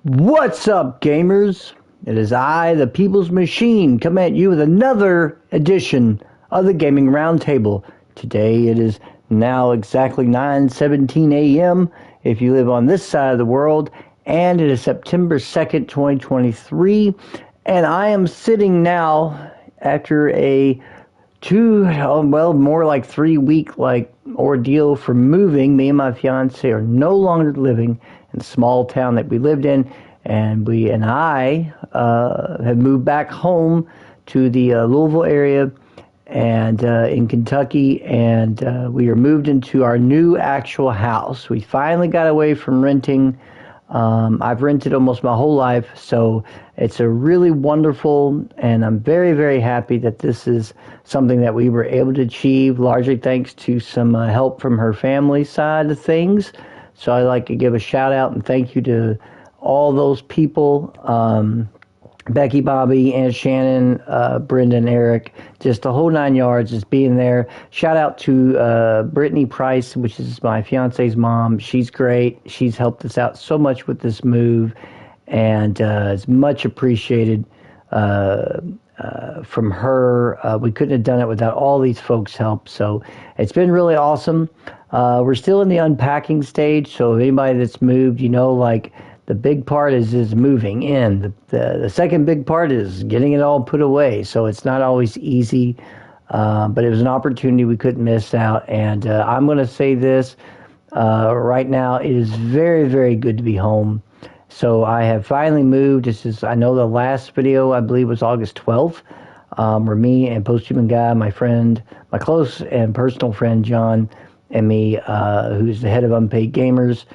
What's up, gamers? It is I, the People's Machine, coming at you with another edition of the Gaming Roundtable. Today it is now exactly 9:17 a.m. if you live on this side of the world, and it is September 2nd, 2023, and I am sitting now after a more like 3 week ordeal for moving. Me and my fiance are no longer living in the small town that we lived in, and I have moved back home to the Louisville area and in Kentucky, and we are moved into our new actual house. We finally got away from renting. I've rented almost my whole life, so it's a really wonderful, and I'm very, very happy that this is something that we were able to achieve, largely thanks to some help from her family side of things. So I'd like to give a shout out and thank you to all those people, Becky, Bobby, and Shannon, Brendan, Eric, just the whole 9 yards, just being there. Shout out to Brittany Price, which is my fiance's mom. She's great. She's helped us out so much with this move, and it's much appreciated from her. We couldn't have done it without all these folks' help, so it's been really awesome. We're still in the unpacking stage, so anybody that's moved, the big part is moving in. The second big part is getting it all put away. So it's not always easy, but it was an opportunity we couldn't miss out. And I'm going to say this right now: it is very, very good to be home. So I have finally moved. I know the last video I believe was August 12th, where me and Posthuman Guy, my friend, my close and personal friend John, and me, who's the head of Unpaid Gamers,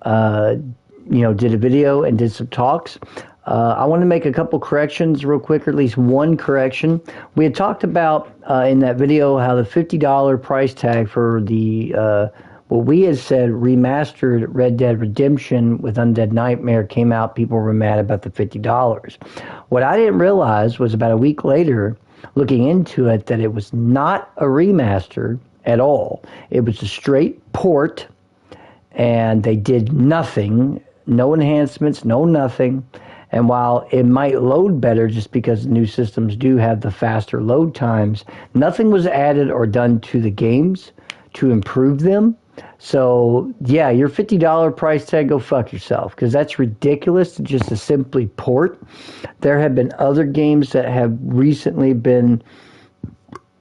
did a video and did some talks. I want to make a couple corrections real quick, or at least one correction. We had talked about in that video how the $50 price tag for the, what we had said, remastered Red Dead Redemption with Undead Nightmare came out. People were mad about the $50. What I didn't realize was about a week later, looking into it, that it was not a remaster at all. It was a straight port, and they did nothing. No enhancements, no nothing. And while it might load better just because new systems do have the faster load times, nothing was added or done to the games to improve them. So, yeah, your $50 price tag, go fuck yourself, because that's ridiculous to just to simply port. There have been other games that have recently been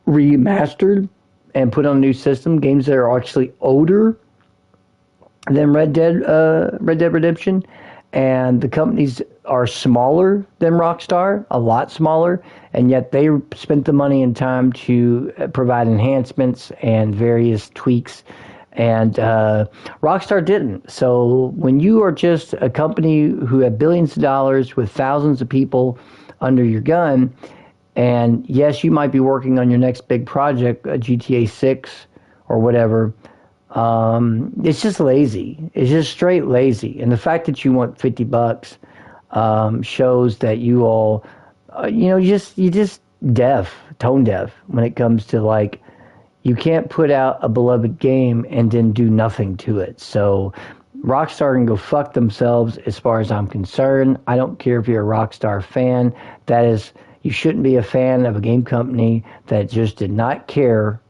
remastered and put on a new system, games that are actually older than Red Dead Redemption, and the companies are smaller than Rockstar, a lot smaller, and yet they spent the money and time to provide enhancements and various tweaks, and Rockstar didn't. So when you are just a company who have billions of dollars with thousands of people under your gun, and yes, you might be working on your next big project, GTA 6 or whatever, it's just lazy. It's just straight lazy. And the fact that you want $50 shows that you all, you just tone deaf when it comes to you can't put out a beloved game and then do nothing to it. So Rockstar can go fuck themselves as far as I'm concerned. I don't care if you're a Rockstar fan. You shouldn't be a fan of a game company that just did not care.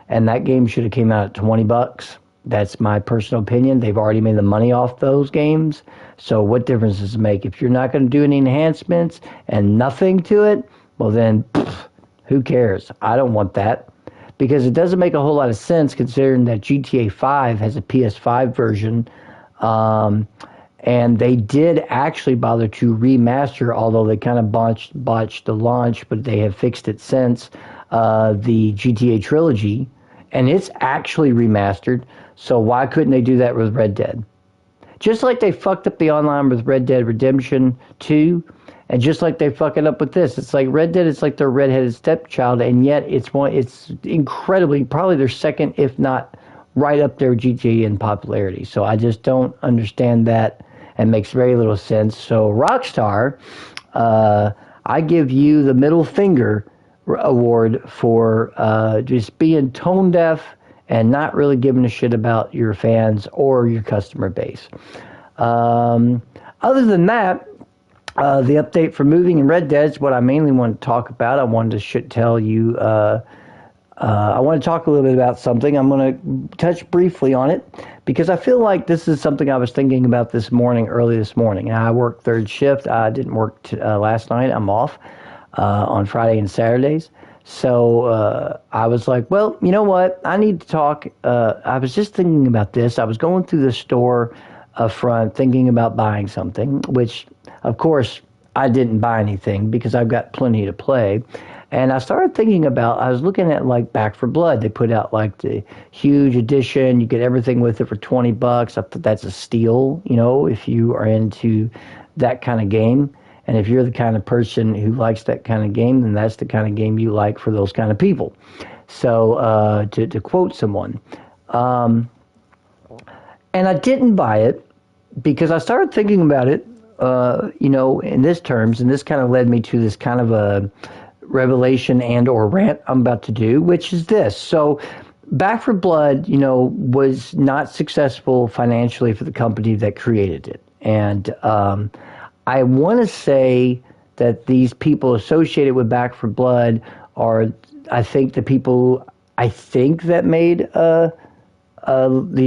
And that game should have came out at $20. That's my personal opinion. They've already made the money off those games. So what difference does it make? If you're not going to do any enhancements and nothing to it, well then, who cares? I don't want that. Because it doesn't make a whole lot of sense considering that GTA 5 has a PS5 version. And they did actually bother to remaster, although they kind of botched the launch, but they have fixed it since, the GTA trilogy. And it's actually remastered, so why couldn't they do that with Red Dead? Just like they fucked up the online with Red Dead Redemption 2, and just like they fuck it up with this. It's like Red Dead, it's like their redheaded stepchild, and yet it's incredibly, probably their second, if not right up there, GTA in popularity. So I just don't understand that, and makes very little sense. So Rockstar, I give you the middle finger award for just being tone deaf and not really giving a shit about your fans or your customer base. Other than that, the update for moving in Red Dead is what I mainly want to talk about. I wanted to tell you. I want to talk a little bit about something. I'm going to touch briefly on it because I feel like this is something I was thinking about early this morning. I work third shift. I didn't work last night. I'm off on Friday and Saturdays. So I was like, well, you know what? I need to talk. I was just thinking about this. I was going through the store front thinking about buying something, which, of course, I didn't buy anything because I've got plenty to play. And I started thinking about, I was looking at like Back for Blood. They put out like the huge edition. You get everything with it for $20. I thought that's a steal, if you are into that kind of game. And if you're the kind of person who likes that kind of game, then that's the kind of game you like for those kind of people. So to quote someone. And I didn't buy it because I started thinking about it, in this terms. And this kind of led me to this kind of a revelation and or rant I'm about to do, which is this. So Back for Blood, was not successful financially for the company that created it. And I want to say that these people associated with Back for Blood are, I think, the people that made the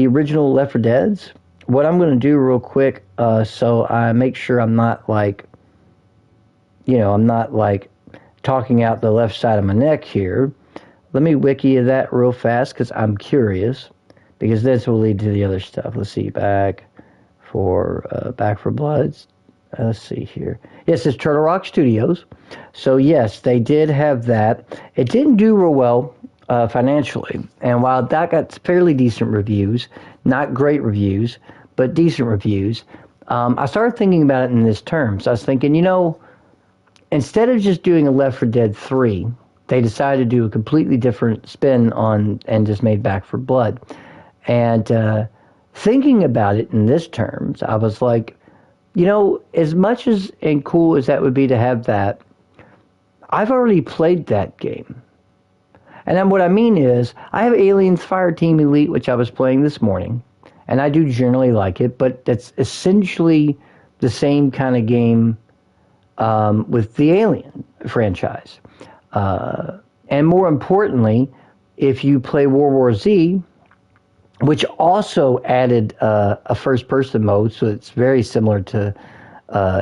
original Left 4 Deads. What I'm going to do real quick, so I make sure I'm not like talking out the left side of my neck here. Let me wiki that real fast because I'm curious, because this will lead to the other stuff. Let's see, Back for Bloods. Let's see here. Yes, it's Turtle Rock Studios. So yes, they did have that. It didn't do real well financially, and while that got fairly decent reviews, not great reviews, but decent reviews, I started thinking about it in this terms. I was thinking, instead of just doing a Left 4 Dead 3, they decided to do a completely different spin on and just made Back for Blood. And thinking about it in this terms, I was like, as much as and cool as that would be to have that, I've already played that game. And then what I mean is, I have Aliens Fireteam Elite, which I was playing this morning, and I do generally like it, but that's essentially the same kind of game with the Alien franchise. And more importantly, if you play World War Z, which also added a first-person mode, so it's very similar to,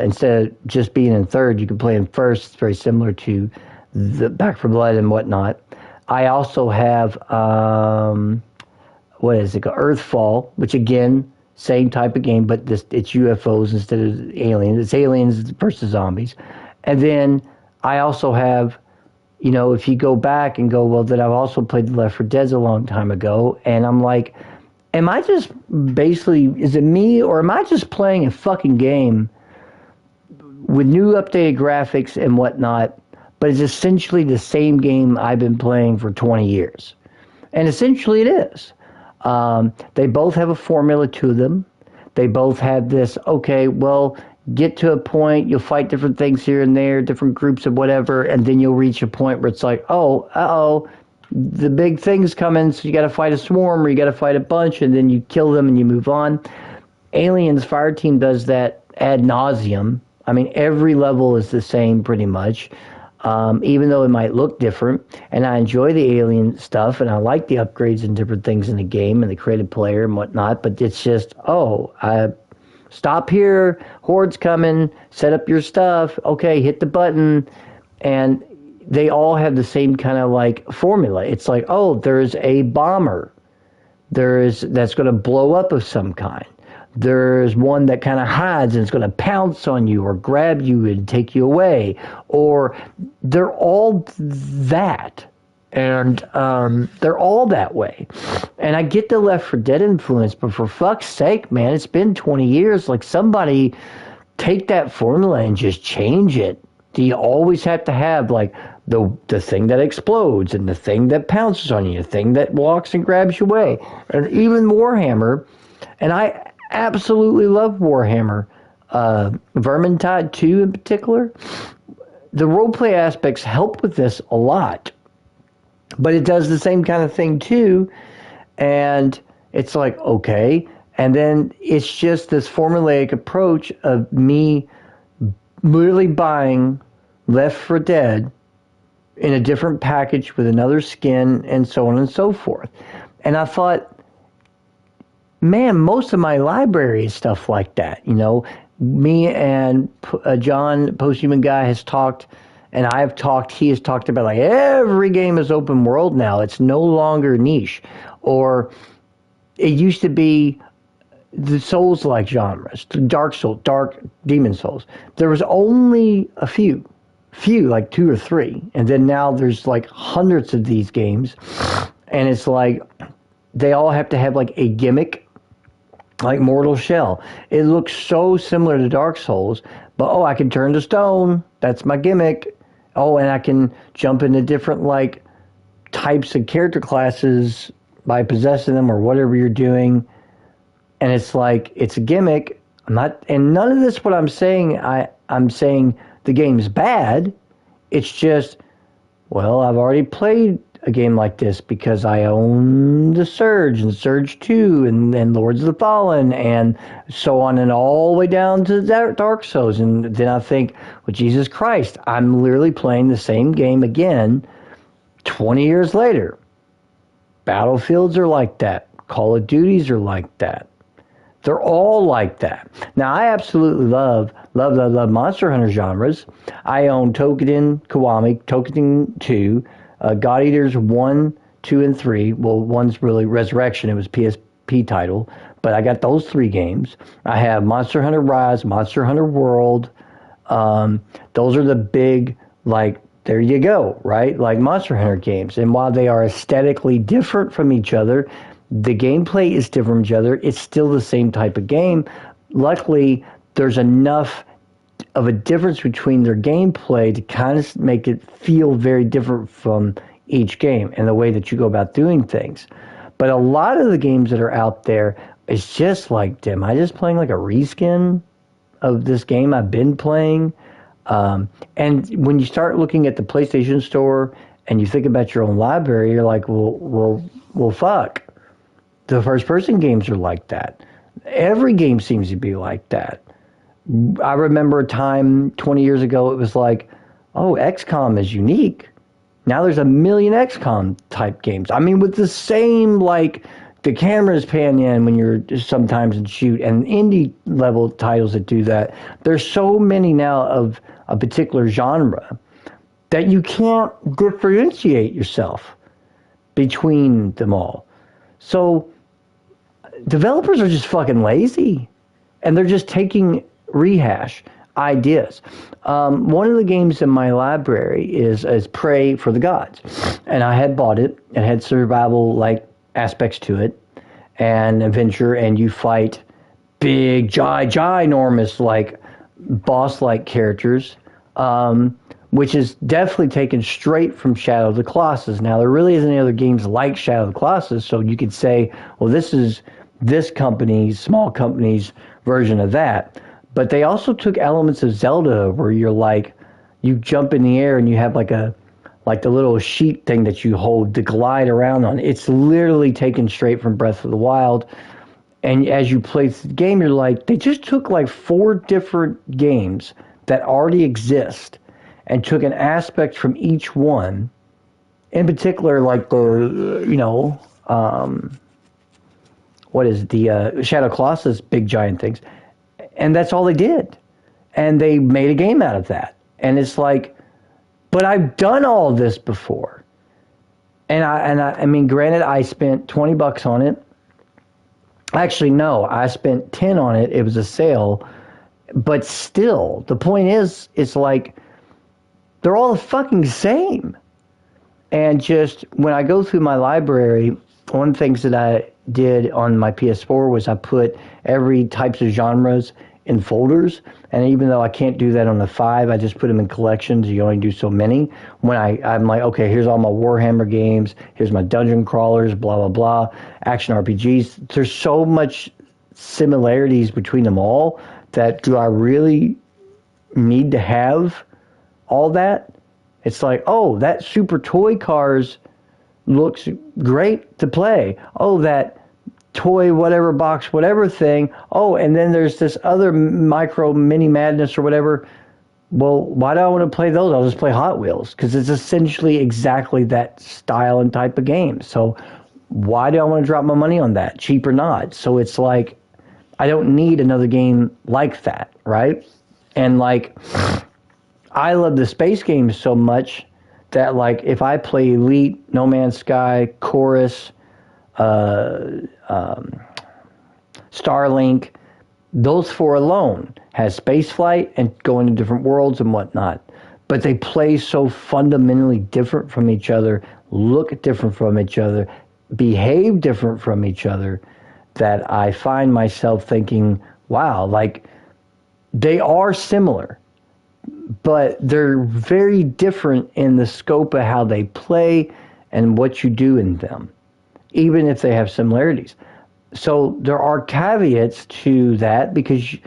instead of just being in third, you can play in first. It's very similar to the Back for Blood and whatnot. I also have, Earthfall, which again, same type of game, but it's UFOs instead of aliens. It's aliens versus zombies. And then I also have, if you go back and go, well, then I've also played the Left 4 Dead a long time ago, and I'm like, am I just basically, is it me, or am I just playing a fucking game with new updated graphics and whatnot, but it's essentially the same game I've been playing for 20 years? And essentially it is. They both have a formula to them. They both have this, okay, well, get to a point, you'll fight different things here and there, different groups of whatever, and then you'll reach a point where it's like, oh, the big thing's coming, so you got to fight a swarm or you got to fight a bunch, and then you kill them and you move on. Aliens Fireteam does that ad nauseum. I mean, every level is the same pretty much, even though it might look different. And I enjoy the alien stuff, and I like the upgrades and different things in the game and the creative player and whatnot, but it's just, stop here, horde's coming, set up your stuff, okay, hit the button, and they all have the same kind of like formula. It's like, there's a bomber that's going to blow up of some kind. There's one that kind of hides and it's going to pounce on you or grab you and take you away. Or they're all that. And they're all that way. And I get the Left 4 Dead influence, but for fuck's sake, man, it's been 20 years. Like, somebody take that formula and just change it. Do you always have to have, like, the thing that explodes and the thing that pounces on you, the thing that walks and grabs you away? And even Warhammer, and I absolutely love Warhammer, Vermintide 2 in particular, the roleplay aspects help with this a lot. But it does the same kind of thing too, and it's like, okay, And then it's just this formulaic approach of me literally buying Left 4 Dead in a different package with another skin and so on and so forth. And I thought, man, most of my library is stuff like that. Me and John, Posthuman Guy, has talked, and I've talked, he has talked about like every game is open world now. It's no longer niche. Or it used to be the Souls-like genres, the Dark Demon Souls. There was only a few, like 2 or 3. And then now there's like hundreds of these games. And it's like, they all have to have like a gimmick, like Mortal Shell. It looks so similar to Dark Souls, but I can turn to stone. That's my gimmick. And I can jump into different like types of character classes by possessing them or whatever you're doing. And it's like, it's a gimmick. And none of this, what I'm saying, I'm saying the game's bad. It's just, well, I've already played a game like this because I own the Surge and Surge 2 and Lords of the Fallen and so on and all the way down to Dark Souls. And then I think, well, Jesus Christ, I'm literally playing the same game again 20 years later. Battlefields are like that. Call of Duties are like that. They're all like that. Now, I absolutely love Monster Hunter genres. I own Toukiden Kiwami, Toukiden 2, God Eaters 1, 2, and 3. Well, one's really Resurrection. It was PSP title. But I got those 3 games. I have Monster Hunter Rise, Monster Hunter World. Those are the big, like, there you go, right? Like Monster Hunter games. And while they are aesthetically different from each other, the gameplay is different from each other. It's still the same type of game. Luckily, there's enough of a difference between their gameplay to kind of make it feel very different from each game and the way that you go about doing things. But a lot of the games that are out there is just like, am I just playing like a reskin of this game I've been playing? And when you start looking at the PlayStation Store and you think about your own library, you're like, well, fuck. The first-person games are like that. Every game seems to be like that. I remember a time 20 years ago, it was like, XCOM is unique. Now there's a million XCOM type games. I mean, with the same, like, the cameras pan in when you're sometimes in shoot, and indie level titles that do that. There's so many now of a particular genre that you can't differentiate yourself between them all. So developers are just fucking lazy, and they're just taking rehash ideas. One of the games in my library is Prey for the Gods, and I had bought it. It had survival-like aspects to it, and adventure, and you fight big, ginormous, like boss-like characters, which is definitely taken straight from Shadow of the Colossus. Now, there really isn't any other games like Shadow of the Colossus, so you could say, well, this is this company's, small company's version of that. But they also took elements of Zelda where you're like, you jump in the air and you have like the little sheet thing that you hold to glide around on. It's literally taken straight from Breath of the Wild. And as you play the game, you're like, they just took like 4 different games that already exist and took an aspect from each one. In particular, like the, what is it? The Shadow Colossus, big giant things. And that's all they did. And they made a game out of that. And it's like, but I've done all this before. And I mean, granted, I spent $20 on it. Actually, no, I spent 10 on it. It was a sale. But still, the point is, it's like, they're all the fucking same. And just, when I go through my library, one of the things that I did on my PS4 was I put every types of genres in folders, and even though I can't do that on the 5, I just put them in collections. You only do so many. When I'm like, okay, here's all my Warhammer games, here's my dungeon crawlers, blah, blah, blah, action RPGs. There's so much similarities between them all that do I really need to have all that? It's like, oh, that Super Toy Cars looks great to play. Oh, that toy whatever box whatever thing. Oh, and then there's this other micro mini madness or whatever. Well, why do I want to play those? I'll just play Hot Wheels because it's essentially exactly that style and type of game. So why do I want to drop my money on that, cheap or not? So it's like I don't need another game like that, right? And like I love the space games so much that like if I play Elite, No Man's Sky, Chorus, Starlink, those four alone has space flight and go into different worlds and whatnot. But they play so fundamentally different from each other, look different from each other, behave different from each other, that I find myself thinking, wow, like they are similar, but they're very different in the scope of how they play and what you do in them, even if they have similarities. So there are caveats to that because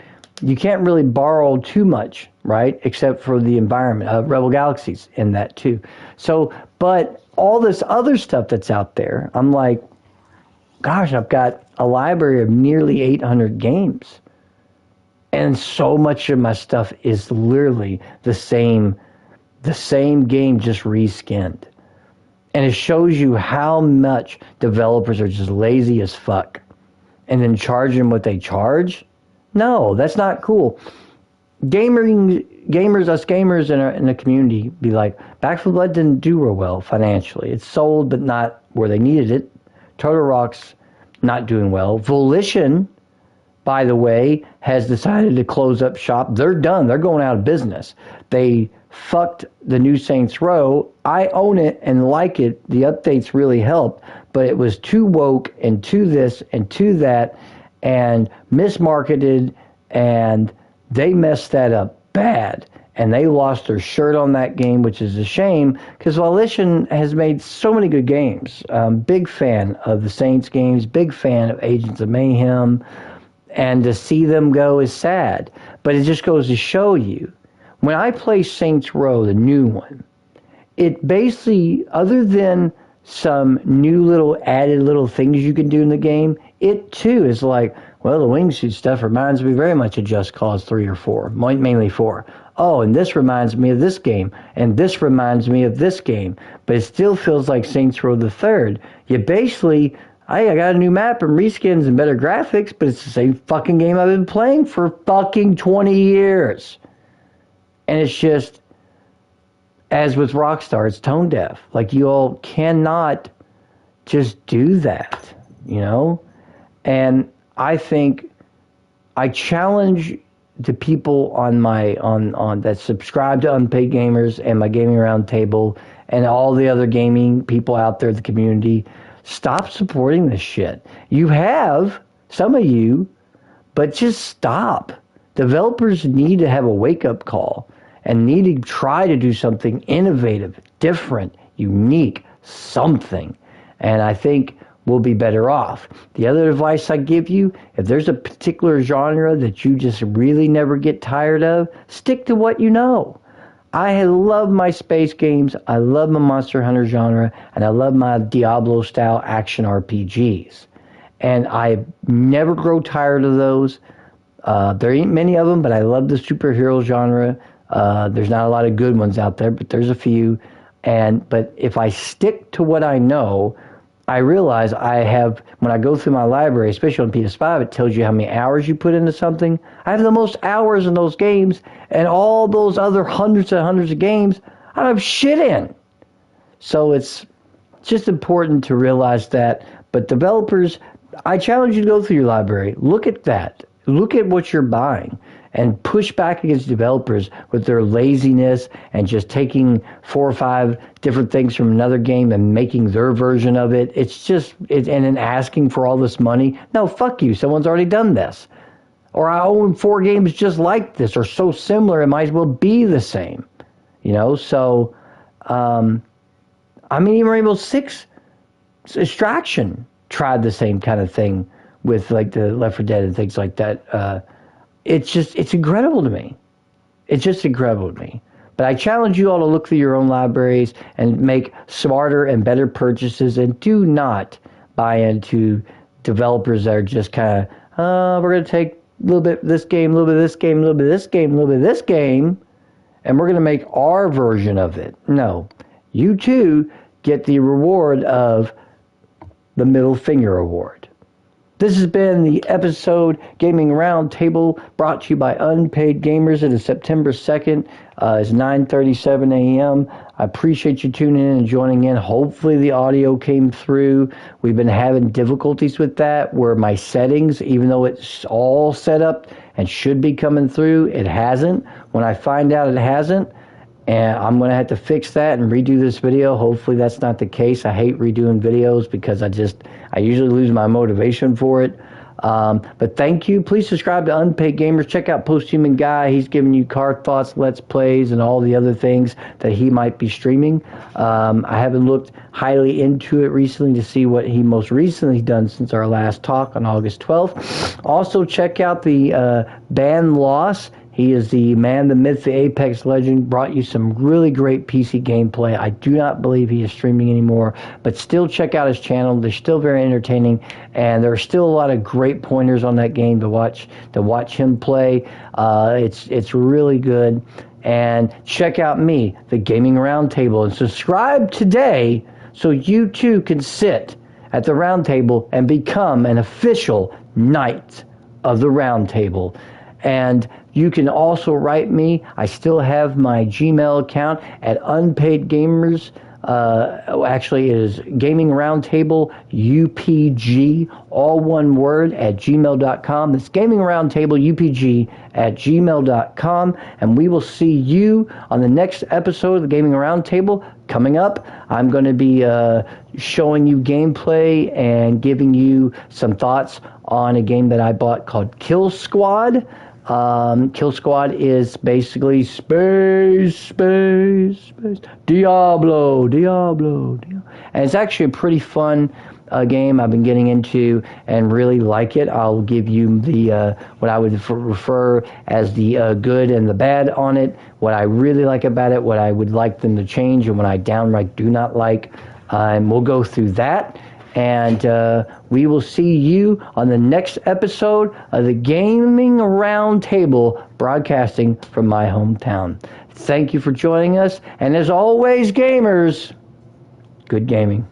you can't really borrow too much, right? Except for the environment. Rebel Galaxy's in that too. So, but all this other stuff that's out there, I'm like, gosh, I've got a library of nearly 800 games. And so much of my stuff is literally the same game just reskinned. And it shows you how much developers are just lazy as fuck. And then charging what they charge? No, that's not cool. Gamers, us gamers in the community be like, Back 4 Blood didn't do real well financially. It's sold, but not where they needed it. Turtle Rock's not doing well. Volition, by the way, has decided to close up shop. They're done. They're going out of business. They fucked the new Saints Row. I own it and like it. The updates really helped, but it was too woke and too this and too that and mismarketed, and they messed that up bad. And they lost their shirt on that game, which is a shame because Volition has made so many good games. Big fan of the Saints games, big fan of Agents of Mayhem, and to see them go is sad. But it just goes to show you, when I play Saints Row, the new one, it basically, other than some new little added little things you can do in the game, it too is like, well, the wingsuit stuff reminds me very much of Just Cause 3 or 4, mainly 4. Oh, and this reminds me of this game, and this reminds me of this game, but it still feels like Saints Row the Third. You basically, I got a new map and reskins and better graphics, but it's the same fucking game I've been playing for fucking 20 years. And it's just, as with Rockstar, it's tone deaf. Like, you all cannot just do that, you know? And I think I challenge the people on my on that subscribe to Unpaid Gamers and my Gaming Roundtable and all the other gaming people out there in the community, stop supporting this shit. You have, some of you, but just stop. Developers need to have a wake-up call and need to try to do something innovative, different, unique, something. And I think we'll be better off. The other advice I give you, if there's a particular genre that you just really never get tired of, stick to what you know. I love my space games, I love my Monster Hunter genre, and I love my Diablo-style action RPGs. And I never grow tired of those. There ain't many of them, but I love the superhero genre. There's not a lot of good ones out there, but there's a few. But if I stick to what I know, I realize I have, when I go through my library, especially on PS5, it tells you how many hours you put into something. I have the most hours in those games, and all those other hundreds and hundreds of games, I don't have shit in. So it's just important to realize that. But developers, I challenge you to go through your library. Look at that. Look at what you're buying and push back against developers with their laziness and just taking 4 or 5 different things from another game and making their version of it. It's just, and then asking for all this money. No, fuck you. Someone's already done this. Or I own 4 games just like this or so similar, it might as well be the same. You know, so, I mean, even Rainbow Six Extraction tried the same kind of thing with like the Left 4 Dead and things like that. It's incredible to me. It's just incredible to me. But I challenge you all to look through your own libraries and make smarter and better purchases, and do not buy into developers that are just kind of, we're going to take a little bit of this game, a little bit of this game, a little bit of this game, a little bit of this game, and we're going to make our version of it. No, you too get the reward of the middle finger award. This has been the episode Gaming Roundtable, brought to you by Unpaid Gamers. It is September 2nd. It's 9:37 a.m. I appreciate you tuning in and joining in. Hopefully the audio came through. We've been having difficulties with that where my settings, even though it's all set up and should be coming through, it hasn't. When I find out it hasn't, and I'm going to have to fix that and redo this video. Hopefully that's not the case. I hate redoing videos because I usually lose my motivation for it. But thank you. Please subscribe to Unpaid Gamers. Check out Posthuman Guy. He's giving you card thoughts, let's plays, and all the other things that he might be streaming. I haven't looked highly into it recently to see what he most recently done since our last talk on August 12th. Also check out the Ban Loss. He is the man, the myth, the Apex legend, brought you some really great PC gameplay. I do not believe he is streaming anymore, but still check out his channel. They're still very entertaining, and there are still a lot of great pointers on that game to watch him play. It's really good. And check out me, the Gaming Roundtable, and subscribe today so you too can sit at the round table and become an official knight of the round table. And you can also write me. I still have my Gmail account at Unpaid Gamers. Actually, it is Gaming Roundtable UPG, all one word, at gmail.com. That's Gaming Roundtable UPG at gmail.com. And we will see you on the next episode of the Gaming Roundtable. Coming up, I'm going to be showing you gameplay and giving you some thoughts on a game that I bought called Kill Squad. Kill Squad is basically space, Diablo. And it's actually a pretty fun game I've been getting into and really like it. I'll give you the what I would refer as the good and the bad on it, what I really like about it, what I would like them to change, and what I downright do not like. And we'll go through that. And we will see you on the next episode of the Gaming Roundtable, broadcasting from my hometown. Thank you for joining us. And as always, gamers, good gaming.